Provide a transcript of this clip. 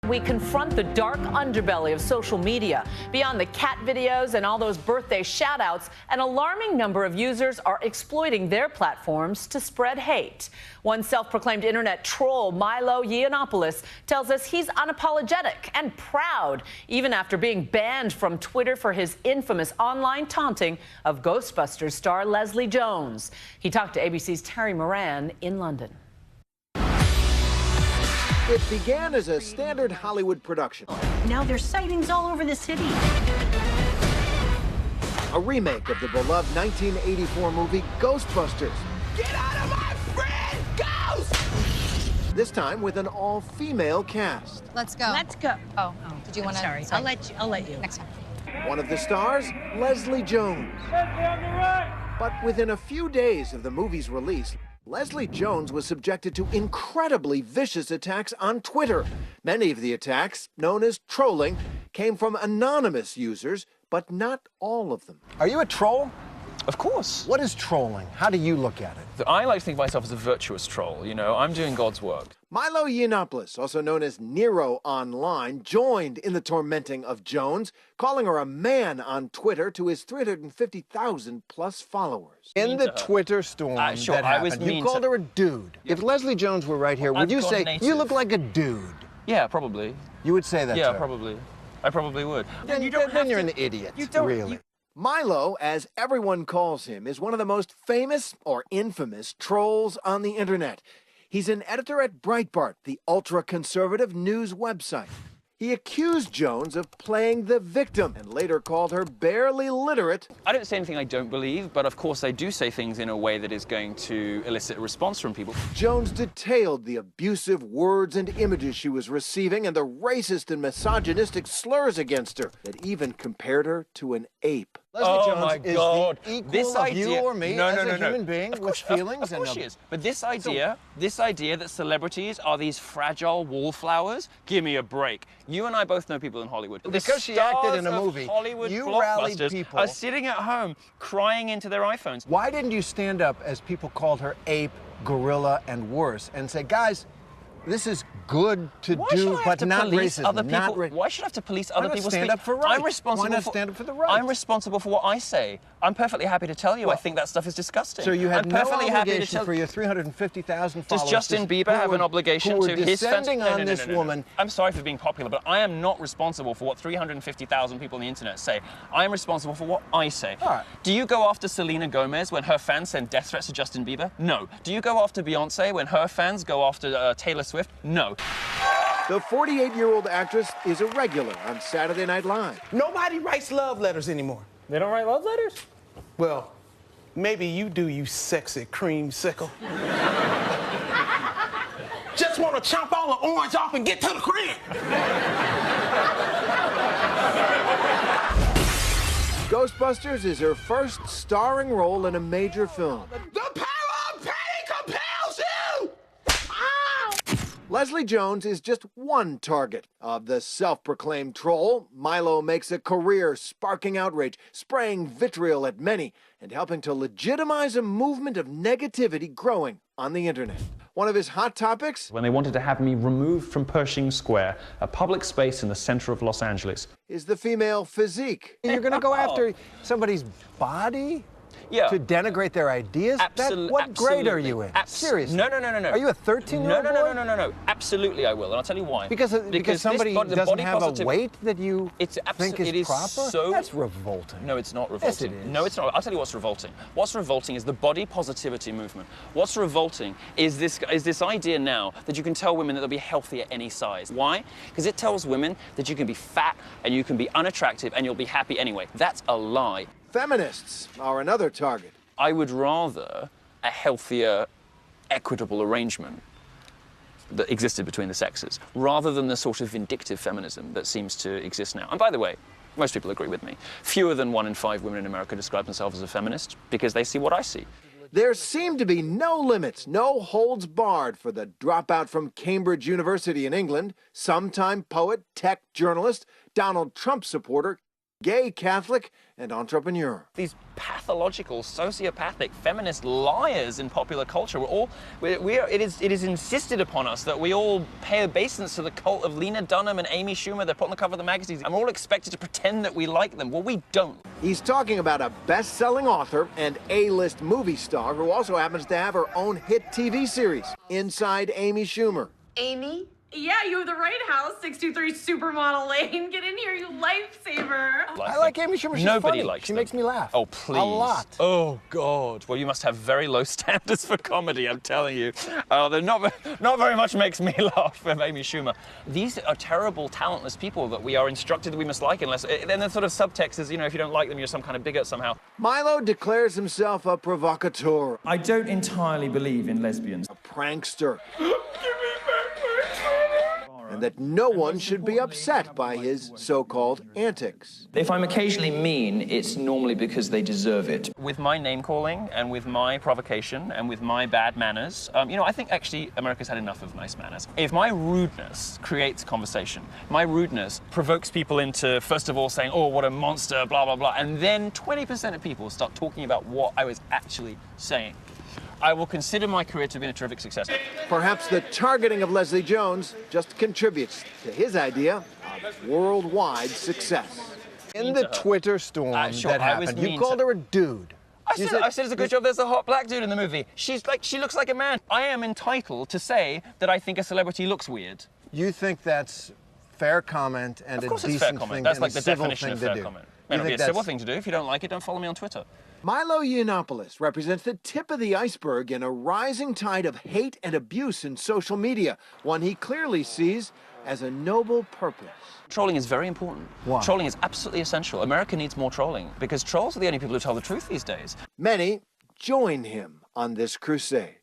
We confront the dark underbelly of social media. Beyond the cat videos and all those birthday shout-outs, an alarming number of users are exploiting their platforms to spread hate. One self-proclaimed internet troll, Milo Yiannopoulos, tells us he's unapologetic and proud, even after being banned from Twitter for his infamous online taunting of Ghostbusters star Leslie Jones. He talked to ABC's Terry Moran in London. It began as a standard Hollywood production. Now there's sightings all over the city. A remake of the beloved 1984 movie Ghostbusters. Get out of my friend, Ghost! This time with an all-female cast. Let's go. Let's go. Oh, did you want to? Sorry. I'll let you. Next time. One of the stars, Leslie Jones. Leslie on the right! But within a few days of the movie's release, Leslie Jones was subjected to incredibly vicious attacks on Twitter. Many of the attacks, known as trolling, came from anonymous users, but not all of them. Are you a troll? Of course. What is trolling? How do you look at it? I like to think of myself as a virtuous troll. You know, I'm doing God's work. Milo Yiannopoulos, also known as Nero online, joined in the tormenting of Jones, calling her a man on Twitter to his 350,000-plus followers. In the Twitter storm sure, that I was happened, you mean called to- her a dude. Yeah. If Leslie Jones were right here, would you gone say, native. you look like a dude? Yeah, probably. You would say that Yeah, to her. probably. I probably would. Then, you're an idiot, really. Milo, as everyone calls him, is one of the most famous or infamous trolls on the internet. He's an editor at Breitbart, the ultra-conservative news website. He accused Jones of playing the victim and later called her barely literate. I don't say anything I don't believe, but of course I do say things in a way that is going to elicit a response from people. Jones detailed the abusive words and images she was receiving and the racist and misogynistic slurs against her that even compared her to an ape. Leslie Oh Jones my is God. the equal This of idea, you or me as a human being with feelings. Of course she is. But this idea that celebrities are these fragile wallflowers, give me a break. You and I both know people in Hollywood. Because she acted in a Stars of movie, Hollywood you rallied blockbusters people. are sitting at home crying into their iPhones. Why didn't you stand up, as people called her, ape, gorilla, and worse, and say, guys, this is good to do, but not racism. Why should I have to police other people's stand speech? up for right? I'm responsible. Why not stand up for the right? I'm responsible for what I say. I'm perfectly happy to tell you I think that stuff is disgusting. So you had I'm no perfectly happy to obligation tell for your 350,000 followers. Does Justin Bieber have an obligation to his fans? descending on this woman? I'm sorry for being popular, but I am not responsible for what 350,000 people on the internet say. I am responsible for what I say. All right. Do you go after Selena Gomez when her fans send death threats to Justin Bieber? No. Do you go after Beyonce when her fans go after Taylor Swift? No. The 48-year-old actress is a regular on Saturday Night Live. Nobody writes love letters anymore. They don't write love letters? Well, maybe you do, you sexy creamsicle. Just want to chomp all the orange off and get to the crib. Ghostbusters is her first starring role in a major film. The power of pain compels you! Leslie Jones is just one target of the self-proclaimed troll. Milo makes a career sparking outrage, spraying vitriol at many, and helping to legitimize a movement of negativity growing on the internet. One of his hot topics? When they wanted to have me removed from Pershing Square, a public space in the center of Los Angeles. Is the female physique. You're going to go after somebody's body? Yeah. To denigrate their ideas? What grade are you in? Seriously? No. Are you a 13-year-old boy? No. Absolutely I will, and I'll tell you why. Because somebody doesn't have a weight that you think is proper? So... That's revolting. No, it's not revolting. Yes, it is. No, it's not. I'll tell you what's revolting. What's revolting is the body positivity movement. What's revolting is this idea now that you can tell women that they'll be healthy at any size. Why? Because it tells women that you can be fat and you can be unattractive and you'll be happy anyway. That's a lie. Feminists are another target. I would rather a healthier, equitable arrangement that existed between the sexes, rather than the sort of vindictive feminism that seems to exist now. And by the way, most people agree with me. Fewer than 1 in 5 women in America describe themselves as a feminist because they see what I see. There seem to be no limits, no holds barred for the dropout from Cambridge University in England, sometime poet, tech journalist, Donald Trump supporter gay Catholic, and entrepreneur. These pathological, sociopathic, feminist liars in popular culture. It is insisted upon us that we all pay obeisance to the cult of Lena Dunham and Amy Schumer. They're put on the cover of the magazines, and we're all expected to pretend that we like them. Well, we don't. He's talking about a best-selling author and A-list movie star who also happens to have her own hit TV series, Inside Amy Schumer. Amy? Yeah, you have the right house, 623 Supermodel Lane. Get in here, you lifesaver. I like Amy Schumer. She's Nobody funny. likes She them. makes me laugh. Oh, please. A lot. Oh, God. Well, you must have very low standards for comedy, I'm telling you. They're not very much makes me laugh with Amy Schumer. These are terrible, talentless people that we are instructed that we must like unless... Then the sort of subtext is, you know, if you don't like them, you're some kind of bigot somehow. Milo declares himself a provocateur, I don't entirely believe in lesbians. a prankster, and that no one should be upset by his so-called antics. If I'm occasionally mean, it's normally because they deserve it. With my name-calling and with my provocation and with my bad manners, you know, I think actually America's had enough of nice manners. If my rudeness creates conversation, my rudeness provokes people into, first of all, saying, oh, what a monster, blah, blah, blah, and then 20% of people start talking about what I was actually saying, I will consider my career to have been a terrific success. Perhaps the targeting of Leslie Jones just contributes to his idea of worldwide success. In the Twitter storm Sure, that I was happened, you mean called to- her a dude. I said it's a good job there's a hot black dude in the movie. She looks like a man. I am entitled to say that I think a celebrity looks weird. You think that's fair comment and Of course a it's fair decent comment. thing That's and like a the civil definition thing of to fair do? comment. You It'll be think a civil that's- thing to do. If you don't like it, don't follow me on Twitter. Milo Yiannopoulos represents the tip of the iceberg in a rising tide of hate and abuse in social media, one he clearly sees as a noble purpose. Trolling is very important. Why? Trolling is absolutely essential. America needs more trolling because trolls are the only people who tell the truth these days. Many join him on this crusade.